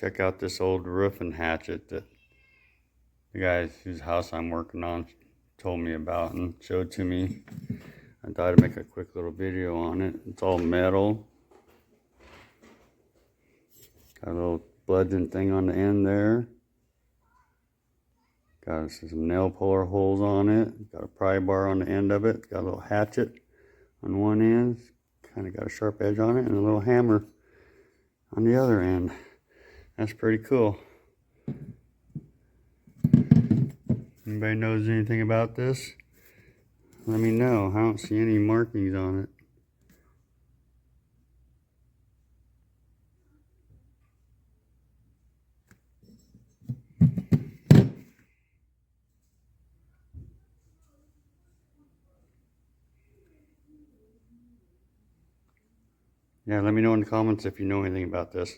check out this old roofing hatchet that the guy whose house I'm working on told me about and showed to me. I thought I'd make a quick little video on it. It's all metal. Got a little bludgeon thing on the end there. Got some nail puller holes on it. Got a pry bar on the end of it. Got a little hatchet on one end. Kind of got a sharp edge on it and a little hammer on the other end. That's pretty cool. Anybody knows anything about this? Let me know. I don't see any markings on it. Yeah, let me know in the comments if you know anything about this.